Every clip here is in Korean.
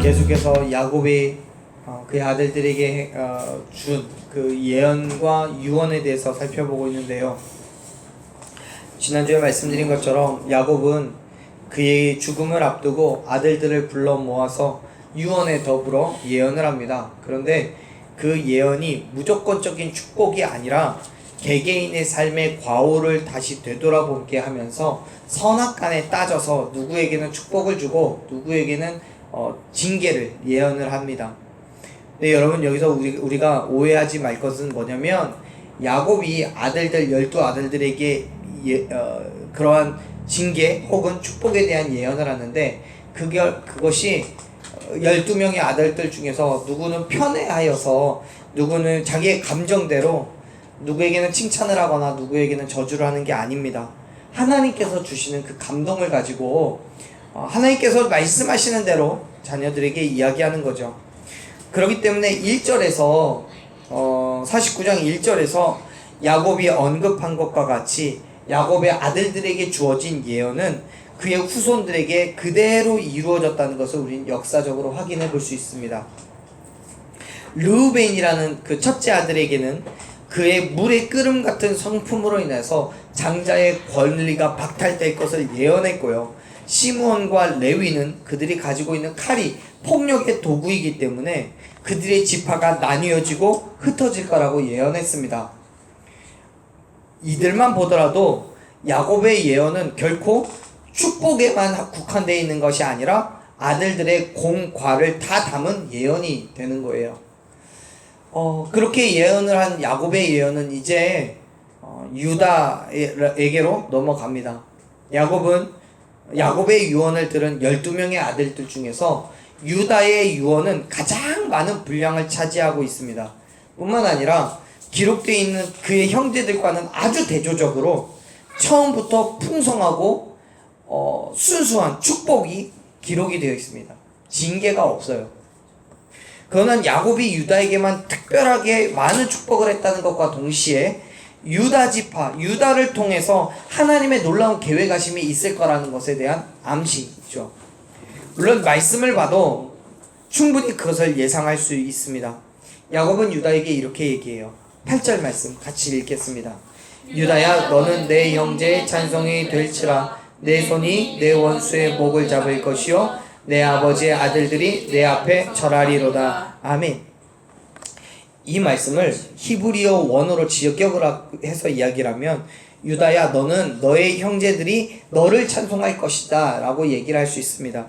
계속해서 야곱이 그의 아들들에게 준 그 예언과 유언에 대해서 살펴보고 있는데요. 지난주에 말씀드린 것처럼 야곱은 그의 죽음을 앞두고 아들들을 불러 모아서 유언에 더불어 예언을 합니다. 그런데 그 예언이 무조건적인 축복이 아니라 개개인의 삶의 과오를 다시 되돌아보게 하면서 선악간에 따져서 누구에게는 축복을 주고 누구에게는 징계를 예언을 합니다. 네, 여러분, 여기서 우리가 오해하지 말 것은 뭐냐면 야곱이 아들들 12아들들에게 그러한 징계 혹은 축복에 대한 예언을 하는데 그것이 12명의 아들들 중에서 누구는 편애하여서 누구는 자기의 감정대로 누구에게는 칭찬을 하거나 누구에게는 저주를 하는 게 아닙니다. 하나님께서 주시는 그 감동을 가지고 하나님께서 말씀하시는 대로 자녀들에게 이야기하는 거죠. 그렇기 때문에 1절에서 49장 1절에서 야곱이 언급한 것과 같이 야곱의 아들들에게 주어진 예언은 그의 후손들에게 그대로 이루어졌다는 것을 우리는 역사적으로 확인해 볼 수 있습니다. 르우벤이라는 그 첫째 아들에게는 그의 물의 끓음 같은 성품으로 인해서 장자의 권리가 박탈될 것을 예언했고요. 시므온과 레위는 그들이 가지고 있는 칼이 폭력의 도구이기 때문에 그들의 지파가 나뉘어지고 흩어질 거라고 예언했습니다. 이들만 보더라도 야곱의 예언은 결코 축복에만 국한되어 있는 것이 아니라 아들들의 공과를 다 담은 예언이 되는 거예요. 그렇게 예언을 한 야곱의 예언은 이제 유다에게로 넘어갑니다. 야곱의 유언을 들은 12명의 아들들 중에서 유다의 유언은 가장 많은 분량을 차지하고 있습니다. 뿐만 아니라 기록되어 있는 그의 형제들과는 아주 대조적으로 처음부터 풍성하고 순수한 축복이 기록이 되어 있습니다. 징계가 없어요. 그러나 야곱이 유다에게만 특별하게 많은 축복을 했다는 것과 동시에 유다 지파, 유다를 통해서 하나님의 놀라운 계획하심이 있을 거라는 것에 대한 암시죠. 물론 말씀을 봐도 충분히 그것을 예상할 수 있습니다. 야곱은 유다에게 이렇게 얘기해요. 8절 말씀 같이 읽겠습니다. 유다야, 너는 내 형제의 찬송이 될지라. 내 손이 내 원수의 목을 잡을 것이요 내 아버지의 아들들이 내 앞에 절하리로다. 아멘. 이 말씀을 히브리어 원어로 직역을 해서 이야기를 하면 유다야, 너는 너의 형제들이 너를 찬송할 것이다 라고 얘기를 할 수 있습니다.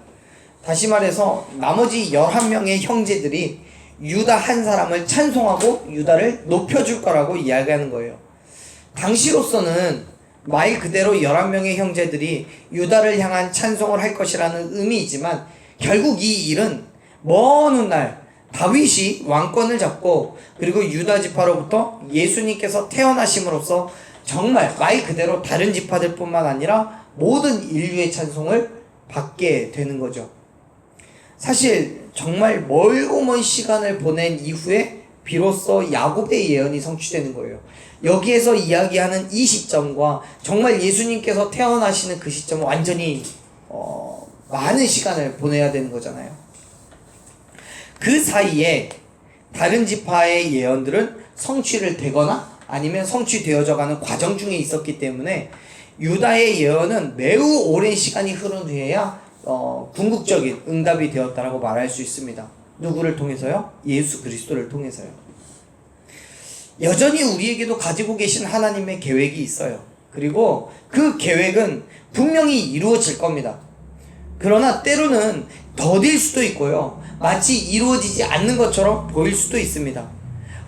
다시 말해서 나머지 11명의 형제들이 유다 한 사람을 찬송하고 유다를 높여줄 거라고 이야기하는 거예요. 당시로서는 말 그대로 11명의 형제들이 유다를 향한 찬송을 할 것이라는 의미이지만 결국 이 일은 먼 훗날 다윗이 왕권을 잡고 그리고 유다 지파로부터 예수님께서 태어나심으로써 정말 말 그대로 다른 지파들 뿐만 아니라 모든 인류의 찬송을 받게 되는 거죠. 사실 정말 멀고 먼 시간을 보낸 이후에 비로소 야곱의 예언이 성취되는 거예요. 여기에서 이야기하는 이 시점과 정말 예수님께서 태어나시는 그 시점은 완전히 많은 시간을 보내야 되는 거잖아요. 그 사이에 다른 지파의 예언들은 성취를 되거나 아니면 성취되어져 가는 과정 중에 있었기 때문에 유다의 예언은 매우 오랜 시간이 흐른 후에야 궁극적인 응답이 되었다라고 말할 수 있습니다. 누구를 통해서요? 예수 그리스도를 통해서요. 여전히 우리에게도 가지고 계신 하나님의 계획이 있어요. 그리고 그 계획은 분명히 이루어질 겁니다. 그러나 때로는 더딜 수도 있고요. 마치 이루어지지 않는 것처럼 보일 수도 있습니다.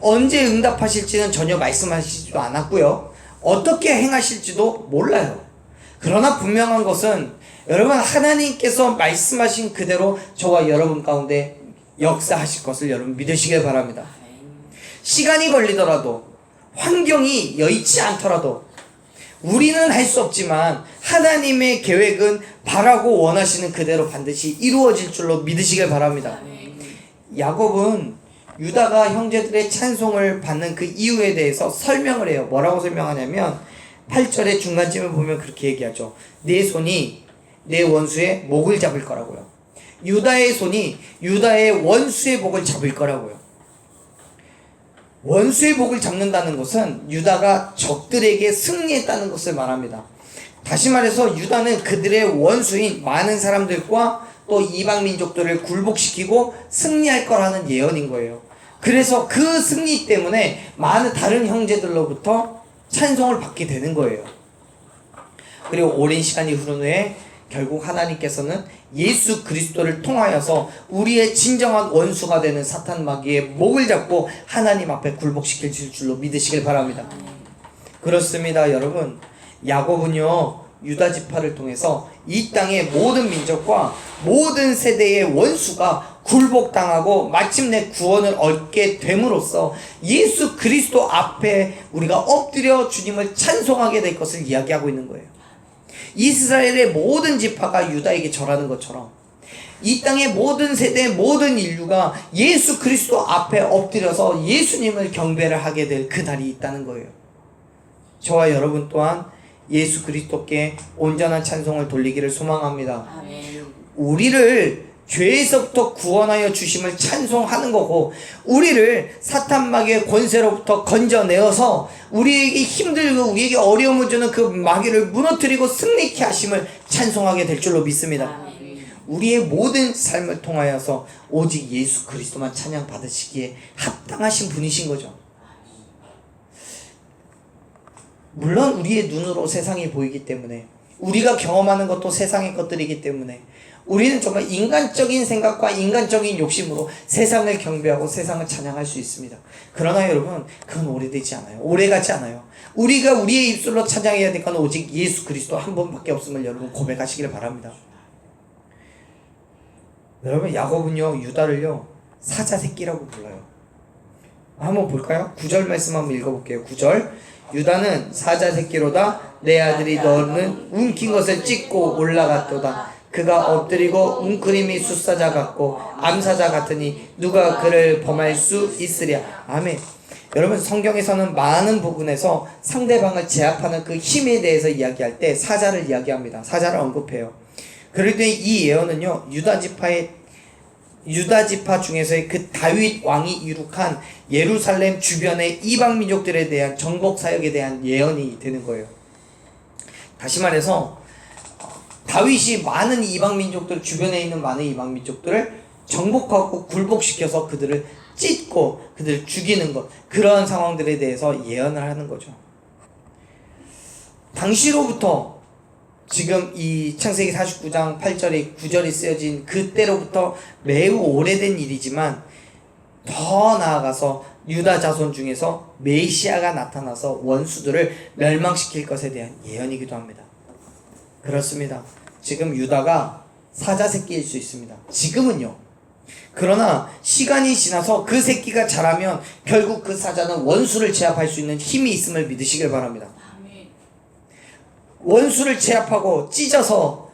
언제 응답하실지는 전혀 말씀하시지도 않았고요. 어떻게 행하실지도 몰라요. 그러나 분명한 것은 여러분, 하나님께서 말씀하신 그대로 저와 여러분 가운데 역사하실 것을 여러분 믿으시길 바랍니다. 시간이 걸리더라도, 환경이 여의치 않더라도 우리는 할 수 없지만 하나님의 계획은 바라고 원하시는 그대로 반드시 이루어질 줄로 믿으시길 바랍니다. 야곱은 유다가 형제들의 찬송을 받는 그 이유에 대해서 설명을 해요. 뭐라고 설명하냐면 8절의 중간쯤을 보면 그렇게 얘기하죠. 내 손이 내 원수의 목을 잡을 거라고요. 유다의 손이 유다의 원수의 복을 잡을 거라고요. 원수의 복을 잡는다는 것은 유다가 적들에게 승리했다는 것을 말합니다. 다시 말해서 유다는 그들의 원수인 많은 사람들과 또 이방 민족들을 굴복시키고 승리할 거라는 예언인 거예요. 그래서 그 승리 때문에 많은 다른 형제들로부터 찬송을 받게 되는 거예요. 그리고 오랜 시간이 흐른 후에 결국 하나님께서는 예수 그리스도를 통하여서 우리의 진정한 원수가 되는 사탄 마귀의 목을 잡고 하나님 앞에 굴복시킬 줄로 믿으시길 바랍니다. 그렇습니다, 여러분. 야곱은요, 유다 지파를 통해서 이 땅의 모든 민족과 모든 세대의 원수가 굴복당하고 마침내 구원을 얻게 됨으로써 예수 그리스도 앞에 우리가 엎드려 주님을 찬송하게 될 것을 이야기하고 있는 거예요. 이스라엘의 모든 지파가 유다에게 절하는 것처럼 이 땅의 모든 세대의 모든 인류가 예수 그리스도 앞에 엎드려서 예수님을 경배를 하게 될 그날이 있다는 거예요. 저와 여러분 또한 예수 그리스도께 온전한 찬송을 돌리기를 소망합니다. 아멘. 우리를 죄에서부터 구원하여 주심을 찬송하는 거고, 우리를 사탄 마귀의 권세로부터 건져내어서 우리에게 힘들고 우리에게 어려움을 주는 그 마귀를 무너뜨리고 승리케 하심을 찬송하게 될 줄로 믿습니다. 아멘. 우리의 모든 삶을 통하여서 오직 예수 그리스도만 찬양 받으시기에 합당하신 분이신 거죠. 물론 우리의 눈으로 세상이 보이기 때문에, 우리가 경험하는 것도 세상의 것들이기 때문에 우리는 정말 인간적인 생각과 인간적인 욕심으로 세상을 경배하고 세상을 찬양할 수 있습니다. 그러나 여러분, 그건 오래되지 않아요. 오래가지 않아요. 우리가 우리의 입술로 찬양해야 될 건 오직 예수 그리스도 한 분밖에 없음을 여러분 고백하시기를 바랍니다. 여러분, 야곱은요, 유다를요, 사자 새끼라고 불러요. 한번 볼까요? 9절 말씀 한번 읽어볼게요. 9절. 유다는 사자 새끼로다. 내 아들이 너는 움킨 것을 찢고 올라갔도다. 그가 엎드리고 웅크림이 숫사자 같고 암사자 같으니 누가 그를 범할 수 있으랴. 아멘. 여러분, 성경에서는 많은 부분에서 상대방을 제압하는 그 힘에 대해서 이야기할 때 사자를 이야기합니다. 사자를 언급해요. 그럴 때 이 예언은요, 유다 지파 중에서의 그 다윗 왕이 이룩한 예루살렘 주변의 이방 민족들에 대한 정복 사역에 대한 예언이 되는 거예요. 다시 말해서 다윗이 많은 이방 민족들, 주변에 있는 많은 이방 민족들을 정복하고 굴복시켜서 그들을 찢고 그들을 죽이는 것, 그러한 상황들에 대해서 예언을 하는 거죠. 당시로부터 지금 이 창세기 49장 8절에 9절이 쓰여진 그때로부터 매우 오래된 일이지만, 더 나아가서 유다 자손 중에서 메시아가 나타나서 원수들을 멸망시킬 것에 대한 예언이기도 합니다. 그렇습니다. 지금 유다가 사자 새끼일 수 있습니다. 지금은요. 그러나 시간이 지나서 그 새끼가 자라면 결국 그 사자는 원수를 제압할 수 있는 힘이 있음을 믿으시길 바랍니다. 원수를 제압하고 찢어서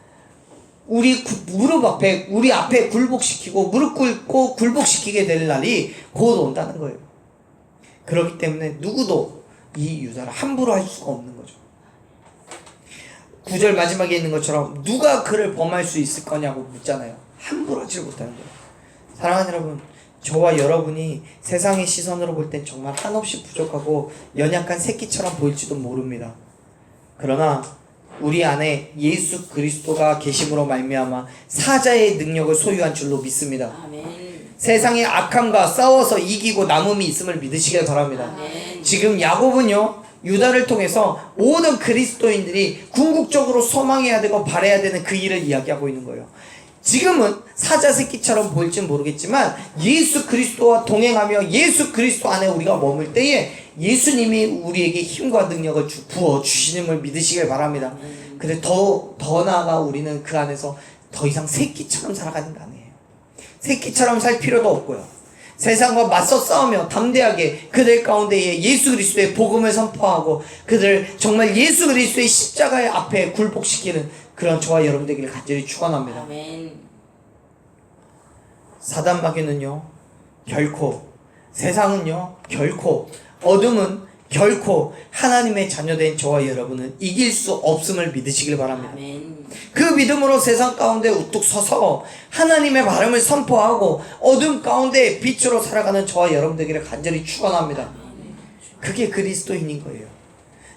우리 무릎 앞에, 우리 앞에 굴복시키고 무릎 꿇고 굴복시키게 될 날이 곧 온다는 거예요. 그렇기 때문에 누구도 이 유다를 함부로 할 수가 없는 거죠. 9절 마지막에 있는 것처럼 누가 그를 범할 수 있을 거냐고 묻잖아요. 함부로 하지 못하는 거예요. 사랑하는 여러분, 저와 여러분이 세상의 시선으로 볼 땐 정말 한없이 부족하고 연약한 새끼처럼 보일지도 모릅니다. 그러나 우리 안에 예수 그리스도가 계심으로 말미암아 사자의 능력을 소유한 줄로 믿습니다. 아멘. 세상의 악함과 싸워서 이기고 남음이 있음을 믿으시길 바랍니다. 아멘. 지금 야곱은요, 유다를 통해서 모든 그리스도인들이 궁극적으로 소망해야 되고 바라야 되는 그 일을 이야기하고 있는 거예요. 지금은 사자 새끼처럼 보일지는 모르겠지만 예수 그리스도와 동행하며 예수 그리스도 안에 우리가 머물 때에 예수님이 우리에게 힘과 능력을 부어주시는 믿으시길 바랍니다. 근데 더 나아가 우리는 그 안에서 더 이상 새끼처럼 살아가는 거 아니에요. 새끼처럼 살 필요도 없고요. 세상과 맞서 싸우며 담대하게 그들 가운데에 예수 그리스도의 복음을 선포하고 그들 정말 예수 그리스도의 십자가의 앞에 굴복시키는 그런 저와 여러분 되기를 간절히 축원합니다. 아멘. 사단 마귀는요, 결코, 세상은요, 결코, 어둠은 결코 하나님의 자녀된 저와 여러분은 이길 수 없음을 믿으시길 바랍니다. 아멘. 그 믿음으로 세상 가운데 우뚝 서서 하나님의 바람을 선포하고 어둠 가운데 빛으로 살아가는 저와 여러분들에게 간절히 축원합니다. 그게 그리스도인인 거예요.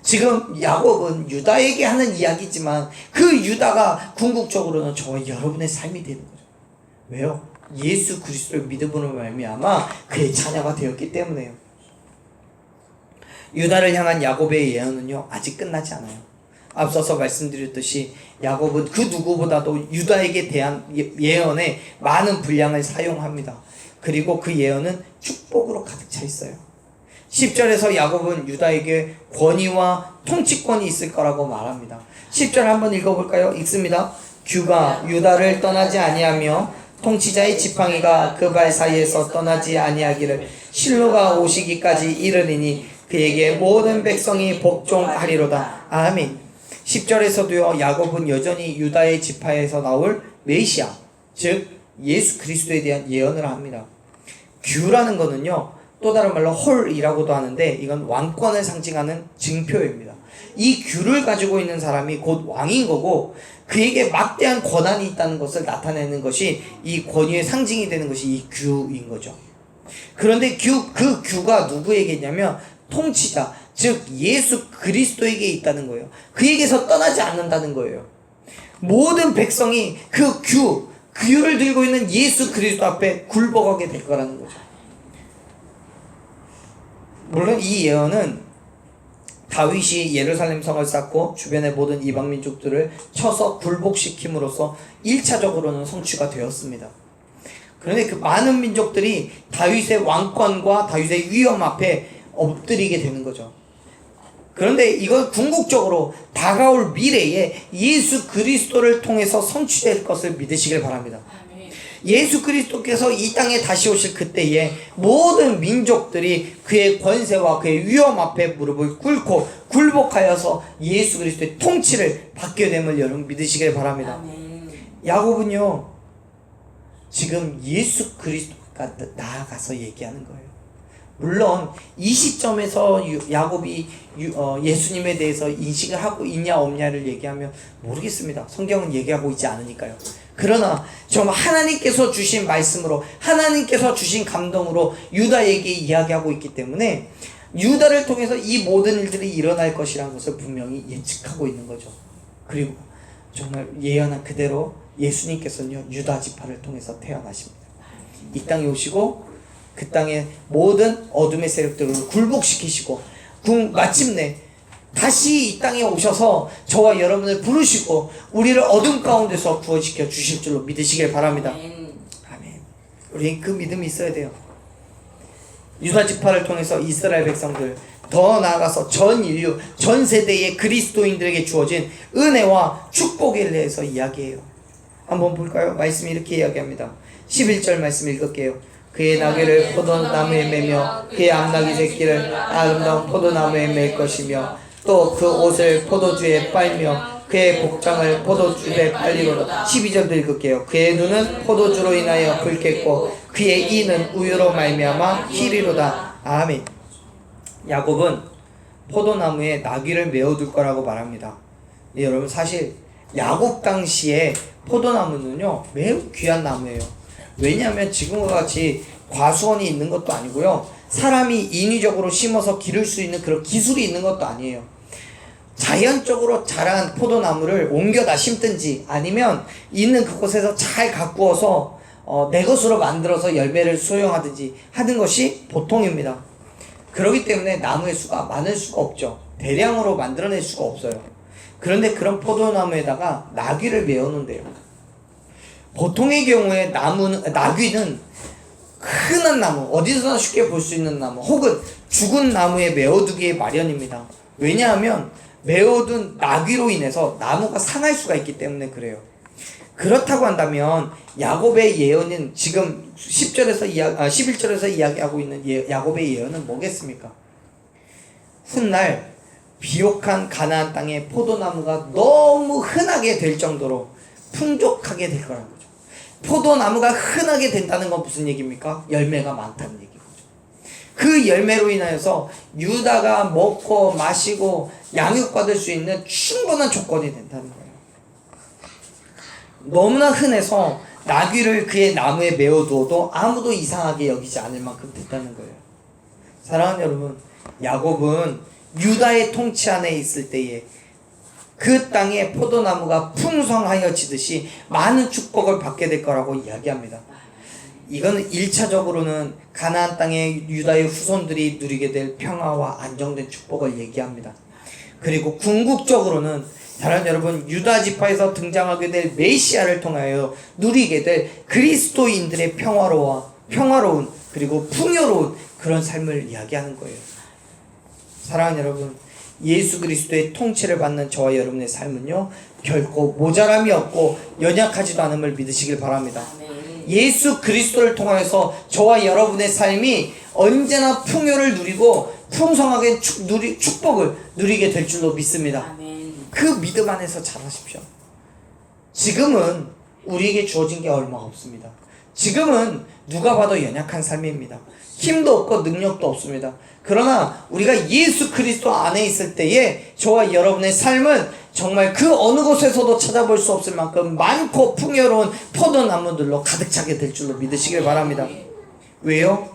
지금 야곱은 유다에게 하는 이야기지만 그 유다가 궁극적으로는 저와 여러분의 삶이 되는 거죠. 왜요? 예수 그리스도를 믿음으로 말미암아 그의 자녀가 되었기 때문에요. 유다를 향한 야곱의 예언은요 아직 끝나지 않아요. 앞서서 말씀드렸듯이 야곱은 그 누구보다도 유다에게 대한 예언에 많은 분량을 사용합니다. 그리고 그 예언은 축복으로 가득 차 있어요. 10절에서 야곱은 유다에게 권위와 통치권이 있을 거라고 말합니다. 10절 한번 읽어볼까요? 읽습니다. 규가 유다를 떠나지 아니하며 통치자의 지팡이가 그 발 사이에서 떠나지 아니하기를 실로가 오시기까지 이르리니 그에게 모든 백성이 복종하리로다. 아멘. 10절에서도요 야곱은 여전히 유다의 지파에서 나올 메시아 즉 예수 그리스도에 대한 예언을 합니다. 규라는 거는요 또 다른 말로 홀이라고도 하는데 이건 왕권을 상징하는 증표입니다. 이 규를 가지고 있는 사람이 곧 왕인 거고 그에게 막대한 권한이 있다는 것을 나타내는 것이 이 권위의 상징이 되는 것이 이 규인 거죠. 그런데 그 규가 누구에게 있냐면 통치자 즉 예수 그리스도에게 있다는 거예요. 그에게서 떠나지 않는다는 거예요. 모든 백성이 그 규를 들고 있는 예수 그리스도 앞에 굴복하게 될 거라는 거죠. 물론 이 예언은 다윗이 예루살렘 성을 쌓고 주변의 모든 이방 민족들을 쳐서 굴복시킴으로써 1차적으로는 성취가 되었습니다. 그런데 그 많은 민족들이 다윗의 왕권과 다윗의 위엄 앞에 엎드리게 되는 거죠. 그런데 이건 궁극적으로 다가올 미래에 예수 그리스도를 통해서 성취될 것을 믿으시길 바랍니다. 예수 그리스도께서 이 땅에 다시 오실 그때에 모든 민족들이 그의 권세와 그의 위엄 앞에 무릎을 꿇고 굴복하여서 예수 그리스도의 통치를 받게 됨을 여러분 믿으시길 바랍니다. 야곱은요 지금 예수 그리스도가 나아가서 얘기하는 거예요. 물론 이 시점에서 야곱이 예수님에 대해서 인식을 하고 있냐 없냐를 얘기하면 모르겠습니다. 성경은 얘기하고 있지 않으니까요. 그러나 정말 하나님께서 주신 말씀으로 하나님께서 주신 감동으로 유다에게 이야기하고 있기 때문에 유다를 통해서 이 모든 일들이 일어날 것이라는 것을 분명히 예측하고 있는 거죠. 그리고 정말 예언한 그대로 예수님께서는요 유다 지파를 통해서 태어나십니다. 이 땅에 오시고 그 땅의 모든 어둠의 세력들을 굴복시키시고 마침내 다시 이 땅에 오셔서 저와 여러분을 부르시고 우리를 어둠 가운데서 구원시켜 주실 줄로 믿으시길 바랍니다. 아멘. 우리 그 믿음이 있어야 돼요. 유다 지파를 통해서 이스라엘 백성들 더 나아가서 전 인류 전 세대의 그리스도인들에게 주어진 은혜와 축복에 대해서 이야기해요. 한번 볼까요? 말씀이 이렇게 이야기합니다. 11절 말씀 읽을게요. 그의 나귀를 포도나무에 매며 그의 암나귀 새끼를 아름다운 포도나무에 맬 것이며 또 그 옷을 포도주에 빨며 그의 복장을 포도주에 빨리로다. 12절도 읽을게요. 그의 눈은 포도주로 인하여 붉겠고 그의 이는 우유로 말미암아 희리로다. 아멘. 야곱은 포도나무에 나귀를 메어둘 거라고 말합니다. 네, 여러분 사실 야곱 당시에 포도나무는요 매우 귀한 나무예요. 왜냐하면 지금과 같이 과수원이 있는 것도 아니고요 사람이 인위적으로 심어서 기를 수 있는 그런 기술이 있는 것도 아니에요. 자연적으로 자란 포도나무를 옮겨다 심든지 아니면 있는 그곳에서 잘 가꾸어서 내 것으로 만들어서 열매를 수용하든지 하는 것이 보통입니다. 그렇기 때문에 나무의 수가 많을 수가 없죠. 대량으로 만들어낼 수가 없어요. 그런데 그런 포도나무에다가 나귀를 메어놓는데요. 보통의 경우에 나귀는 흔한 나무, 어디서나 쉽게 볼 수 있는 나무 혹은 죽은 나무에 메어두기에 마련입니다. 왜냐하면 메어둔 나귀로 인해서 나무가 상할 수가 있기 때문에 그래요. 그렇다고 한다면 야곱의 예언은 지금 11절에서 이야기하고 있는 야곱의 예언은 뭐겠습니까? 훗날 비옥한 가나안 땅에 포도나무가 너무 흔하게 될 정도로 풍족하게 될 거라는 거죠. 포도나무가 흔하게 된다는 건 무슨 얘기입니까? 열매가 많다는 얘기죠. 그 열매로 인하여서 유다가 먹고 마시고 양육받을 수 있는 충분한 조건이 된다는 거예요. 너무나 흔해서 나귀를 그의 나무에 메어두어도 아무도 이상하게 여기지 않을 만큼 됐다는 거예요. 사랑하는 여러분, 야곱은 유다의 통치 안에 있을 때에 그 땅에 포도나무가 풍성하여지듯이 많은 축복을 받게 될 거라고 이야기합니다. 이건 1차적으로는 가나안 땅의 유다의 후손들이 누리게 될 평화와 안정된 축복을 얘기합니다. 그리고 궁극적으로는 사랑하는 여러분, 유다 지파에서 등장하게 될 메시아를 통하여 누리게 될 그리스도인들의 평화로운 그리고 풍요로운 그런 삶을 이야기하는 거예요. 사랑하는 여러분, 예수 그리스도의 통치를 받는 저와 여러분의 삶은요, 결코 모자람이 없고 연약하지도 않음을 믿으시길 바랍니다. 예수 그리스도를 통하여서 저와 여러분의 삶이 언제나 풍요를 누리고 풍성하게 축복을 누리게 될 줄로 믿습니다. 그 믿음 안에서 잘하십시오. 지금은 우리에게 주어진 게 얼마 없습니다. 지금은 누가 봐도 연약한 삶입니다. 힘도 없고 능력도 없습니다. 그러나 우리가 예수 그리스도 안에 있을 때에 저와 여러분의 삶은 정말 그 어느 곳에서도 찾아볼 수 없을 만큼 많고 풍요로운 포도나무들로 가득 차게 될 줄로 믿으시길 바랍니다. 왜요?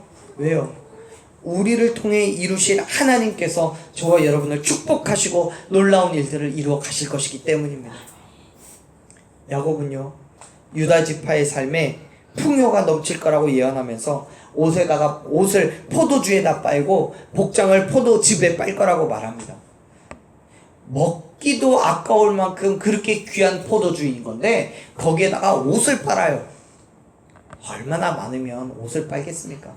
우리를 통해 이루실 하나님께서 저와 여러분을 축복하시고 놀라운 일들을 이루어 가실 것이기 때문입니다. 야곱은요, 유다 지파의 삶에 풍요가 넘칠 거라고 예언하면서 옷을 포도주에다 빨고 복장을 포도즙에 빨 거라고 말합니다. 먹기도 아까울 만큼 그렇게 귀한 포도주인 건데 거기에다가 옷을 빨아요. 얼마나 많으면 옷을 빨겠습니까?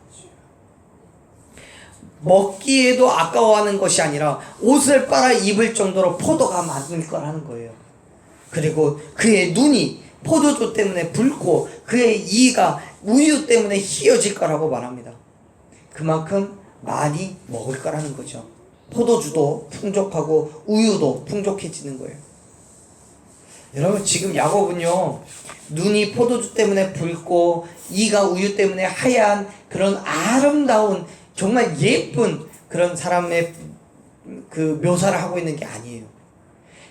먹기에도 아까워하는 것이 아니라 옷을 빨아 입을 정도로 포도가 많을 거라는 거예요. 그리고 그의 눈이 포도주 때문에 붉고 그의 이가 우유 때문에 희어질 거라고 말합니다. 그만큼 많이 먹을 거라는 거죠. 포도주도 풍족하고 우유도 풍족해지는 거예요. 여러분, 지금 야곱은요, 눈이 포도주 때문에 붉고 이가 우유 때문에 하얀 그런 아름다운 정말 예쁜 그런 사람의 그 묘사를 하고 있는 게 아니에요.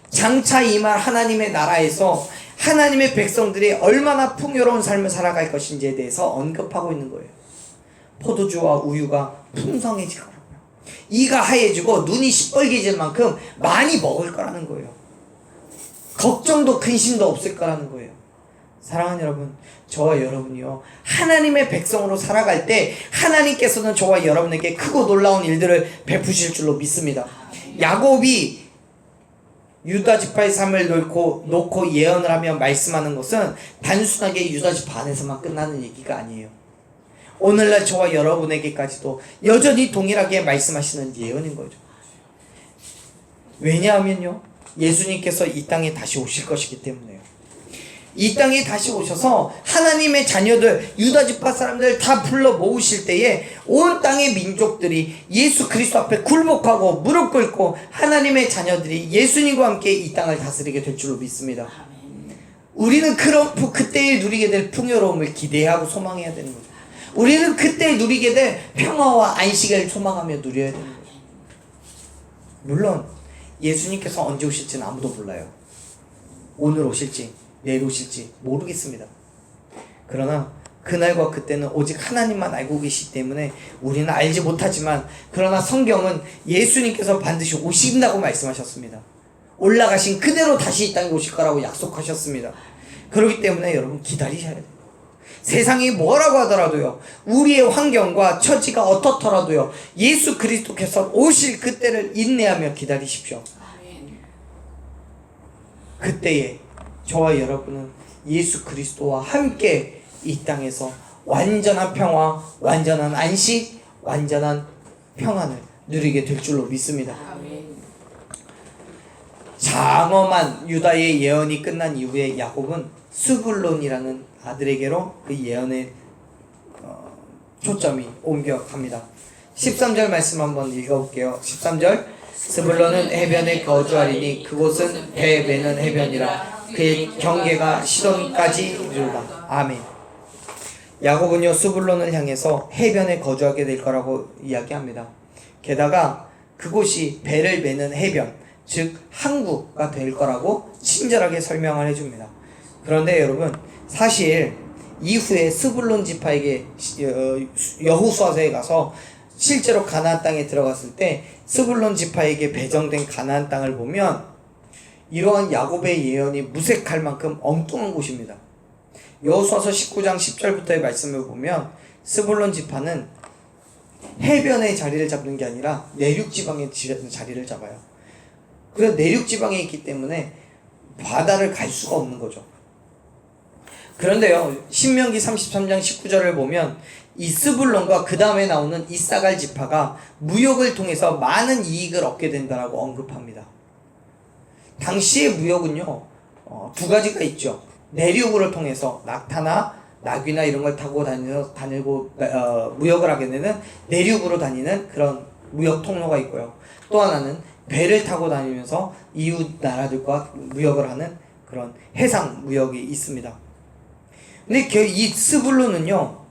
장차 임할 하나님의 나라에서 하나님의 백성들이 얼마나 풍요로운 삶을 살아갈 것인지에 대해서 언급하고 있는 거예요. 포도주와 우유가 풍성해질 거라고요. 이가 하얘지고 눈이 시뻘개질 만큼 많이 먹을 거라는 거예요. 걱정도 근심도 없을 거라는 거예요. 사랑하는 여러분, 저와 여러분이요, 하나님의 백성으로 살아갈 때 하나님께서는 저와 여러분에게 크고 놀라운 일들을 베푸실 줄로 믿습니다. 야곱이 유다 지파의 삶을 놓고 예언을 하며 말씀하는 것은 단순하게 유다 지파 안에서만 끝나는 얘기가 아니에요. 오늘날 저와 여러분에게까지도 여전히 동일하게 말씀하시는 예언인 거죠. 왜냐하면요, 예수님께서 이 땅에 다시 오실 것이기 때문에요. 이 땅에 다시 오셔서 하나님의 자녀들, 유다 지파 사람들 다 불러 모으실 때에 온 땅의 민족들이 예수 그리스도 앞에 굴복하고 무릎 꿇고 하나님의 자녀들이 예수님과 함께 이 땅을 다스리게 될 줄로 믿습니다. 우리는 그때에 누리게 될 풍요로움을 기대하고 소망해야 되는 거죠. 우리는 그때 누리게 될 평화와 안식을 소망하며 누려야 되는 거죠. 물론 예수님께서 언제 오실지는 아무도 몰라요. 오늘 오실지 내일 오실지 모르겠습니다. 그러나 그날과 그때는 오직 하나님만 알고 계시기 때문에 우리는 알지 못하지만, 그러나 성경은 예수님께서 반드시 오신다고 말씀하셨습니다. 올라가신 그대로 다시 이 땅에 오실 거라고 약속하셨습니다. 그렇기 때문에 여러분, 기다리셔야 돼요. 세상이 뭐라고 하더라도요, 우리의 환경과 처지가 어떻더라도요, 예수 그리스도께서 오실 그때를 인내하며 기다리십시오. 그때에 저와 여러분은 예수 그리스도와 함께 이 땅에서 완전한 평화, 완전한 안식, 완전한 평안을 누리게 될 줄로 믿습니다. 장엄한 유다의 예언이 끝난 이후에 야곱은 스불론이라는 아들에게로 그 예언의 초점이 옮겨갑니다. 13절 말씀 한번 읽어볼게요. 13절, 스불론은 해변에 거주하리니 그곳은 배 매는 해변이라 그의 경계가 시돈까지 이르다. 아멘. 야곱은요 스불론을 향해서 해변에 거주하게 될 거라고 이야기합니다. 게다가 그곳이 배를 매는 해변, 즉 항구가 될 거라고 친절하게 설명을 해줍니다. 그런데 여러분, 사실 이후에 스불론 지파에게 여호수아서에 가서 실제로 가나안 땅에 들어갔을 때 스불론 지파에게 배정된 가나안 땅을 보면 이러한 야곱의 예언이 무색할 만큼 엉뚱한 곳입니다. 여호수아서 19장 10절부터의 말씀을 보면 스불론 지파는 해변의 자리를 잡는 게 아니라 내륙 지방의 자리를 잡아요. 그래서 내륙 지방에 있기 때문에 바다를 갈 수가 없는 거죠. 그런데요, 신명기 33장 19절을 보면 이 스불론과 그 다음에 나오는 이사갈 지파가 무역을 통해서 많은 이익을 얻게 된다라고 언급합니다. 당시의 무역은요, 두 가지가 있죠. 내륙으로 통해서 낙타나 나귀나 이런 걸 타고 다니고 무역을 하게 되는 내륙으로 다니는 그런 무역 통로가 있고요. 또 하나는 배를 타고 다니면서 이웃 나라들과 무역을 하는 그런 해상 무역이 있습니다. 근데 이 스불론은요,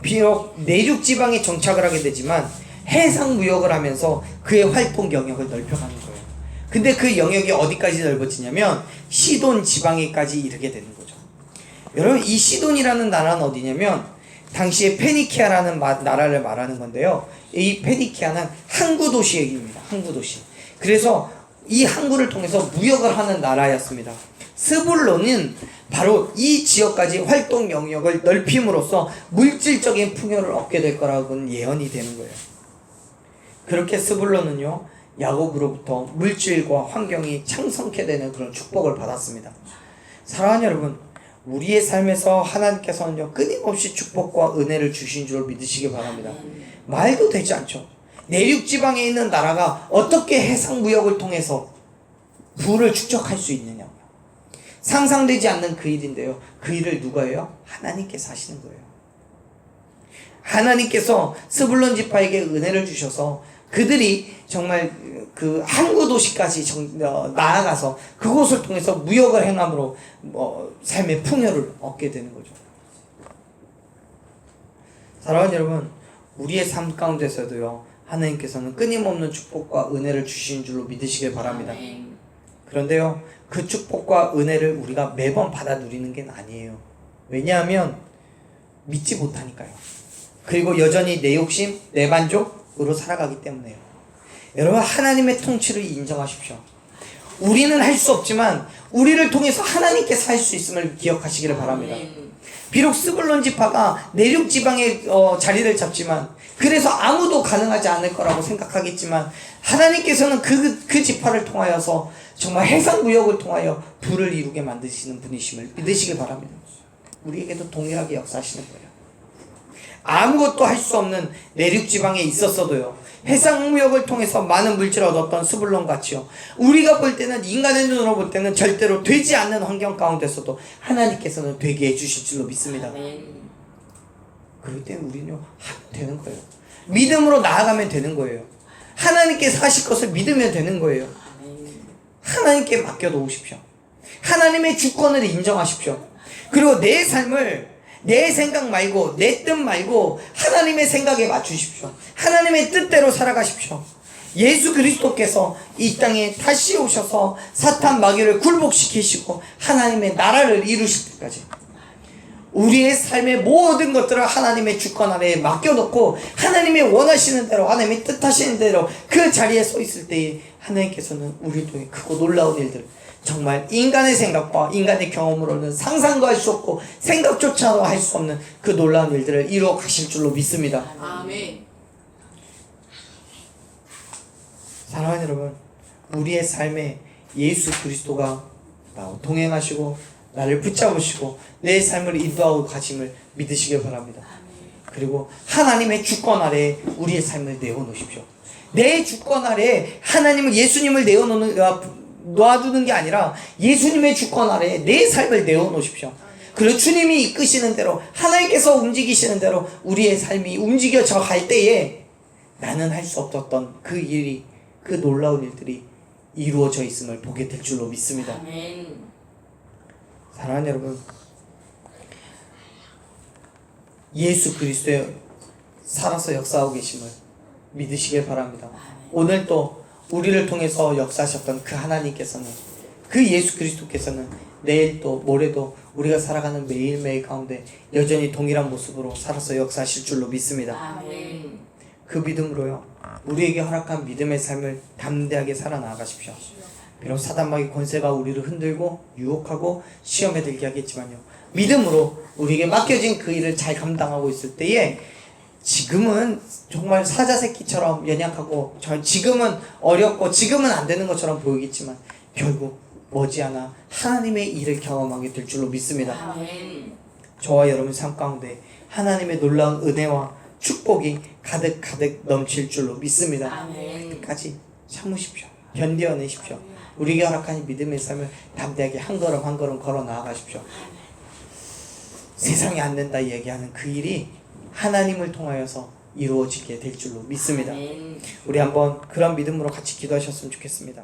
비록 내륙 지방에 정착을 하게 되지만 해상 무역을 하면서 그의 활동 영역을 넓혀가는 거예요. 근데 그 영역이 어디까지 넓어지냐면 시돈 지방에까지 이르게 되는 거죠. 여러분, 이 시돈이라는 나라는 어디냐면 당시에 페니키아라는 나라를 말하는 건데요. 이 페니키아는 항구 도시입니다. 항구 도시. 그래서 이 항구를 통해서 무역을 하는 나라였습니다. 스불론은 바로 이 지역까지 활동 영역을 넓힘으로써 물질적인 풍요를 얻게 될 거라고는 예언이 되는 거예요. 그렇게 스불론은요, 야곱으로부터 물질과 환경이 창성케 되는 그런 축복을 받았습니다. 사랑하는 여러분, 우리의 삶에서 하나님께서는요, 끊임없이 축복과 은혜를 주신 줄 믿으시기 바랍니다. 말도 되지 않죠. 내륙 지방에 있는 나라가 어떻게 해상 무역을 통해서 부를 축적할 수 있느냐. 상상되지 않는 그 일인데요. 그 일을 누가 해요? 하나님께서 하시는 거예요. 하나님께서 스불론 지파에게 은혜를 주셔서 그들이 정말 그 항구 도시까지 나아가서 그곳을 통해서 무역을 행함으로 삶의 풍요를 얻게 되는 거죠. 사랑하는 여러분, 우리의 삶 가운데서도요, 하나님께서는 끊임없는 축복과 은혜를 주시는 줄로 믿으시길 바랍니다. 그런데요, 그 축복과 은혜를 우리가 매번 받아 누리는 게 아니에요. 왜냐하면 믿지 못하니까요. 그리고 여전히 내 욕심, 내 만족으로 살아가기 때문에요. 여러분, 하나님의 통치를 인정하십시오. 우리는 할 수 없지만 우리를 통해서 하나님께서 할 수 있음을 기억하시기를 바랍니다. 비록 스불론 지파가 내륙 지방에 자리를 잡지만, 그래서 아무도 가능하지 않을 거라고 생각하겠지만, 하나님께서는 그 지파를 통하여서 정말 해상 무역을 통하여 부를 이루게 만드시는 분이심을 믿으시길 바랍니다. 우리에게도 동일하게 역사하시는 거예요. 아무것도 할 수 없는 내륙 지방에 있었어도요, 해상 무역을 통해서 많은 물질을 얻었던 스불론 같이요, 우리가 볼 때는, 인간의 눈으로 볼 때는 절대로 되지 않는 환경 가운데서도 하나님께서는 되게 해주실 줄로 믿습니다. 그럴 때 우리는요, 하면 되는 거예요. 믿음으로 나아가면 되는 거예요. 하나님께서 하실 것을 믿으면 되는 거예요. 하나님께 맡겨놓으십시오. 하나님의 주권을 인정하십시오. 그리고 내 삶을 내 생각 말고, 내 뜻 말고 하나님의 생각에 맞추십시오. 하나님의 뜻대로 살아가십시오. 예수 그리스도께서 이 땅에 다시 오셔서 사탄 마귀를 굴복시키시고 하나님의 나라를 이루실 때까지 우리의 삶의 모든 것들을 하나님의 주권 아래에 맡겨놓고 하나님의 원하시는 대로, 하나님의 뜻하시는 대로 그 자리에 서 있을 때에 하나님께서는 우리를 통해 크고 놀라운 일들, 정말 인간의 생각과 인간의 경험으로는 상상도 할 수 없고 생각조차도 할 수 없는 그 놀라운 일들을 이루어 가실 줄로 믿습니다. 아멘. 사랑하는 여러분, 우리의 삶에 예수 그리스도가 나와 동행하시고 나를 붙잡으시고 내 삶을 인도하고 가심을 믿으시길 바랍니다. 그리고 하나님의 주권 아래에 우리의 삶을 내어놓으십시오. 내 주권 아래에 하나님을, 예수님을 놔두는 게 아니라 예수님의 주권 아래에 내 삶을 내어놓으십시오. 그리고 주님이 이끄시는 대로, 하나님께서 움직이시는 대로 우리의 삶이 움직여져 갈 때에 나는 할 수 없었던 그 일이, 그 놀라운 일들이 이루어져 있음을 보게 될 줄로 믿습니다. 아멘. 사랑하는 여러분, 예수 그리스도의 살아서 역사하고 계심을 믿으시길 바랍니다. 오늘 또 우리를 통해서 역사하셨던 그 하나님께서는, 그 예수 그리스도께서는 내일 또 모레도 우리가 살아가는 매일매일 가운데 여전히 동일한 모습으로 살아서 역사하실 줄로 믿습니다. 아멘. 그 믿음으로요, 우리에게 허락한 믿음의 삶을 담대하게 살아나가십시오. 비록 사단마귀 권세가 우리를 흔들고 유혹하고 시험에 들게 하겠지만요, 믿음으로 우리에게 맡겨진 그 일을 잘 감당하고 있을 때에 지금은 정말 사자새끼처럼 연약하고 지금은 어렵고 지금은 안 되는 것처럼 보이겠지만 결국 머지않아 하나님의 일을 경험하게 될 줄로 믿습니다. 아멘. 저와 여러분 삶 가운데 하나님의 놀라운 은혜와 축복이 가득 넘칠 줄로 믿습니다. 아멘. 끝까지 참으십시오. 견뎌내십시오. 우리에게 허락한 믿음의 삶을 담대하게 한 걸음 한 걸음 걸어 나아가십시오. 세상에 안 된다 얘기하는 그 일이 하나님을 통하여서 이루어지게 될 줄로 믿습니다. 아멘. 우리 한번 그런 믿음으로 같이 기도하셨으면 좋겠습니다.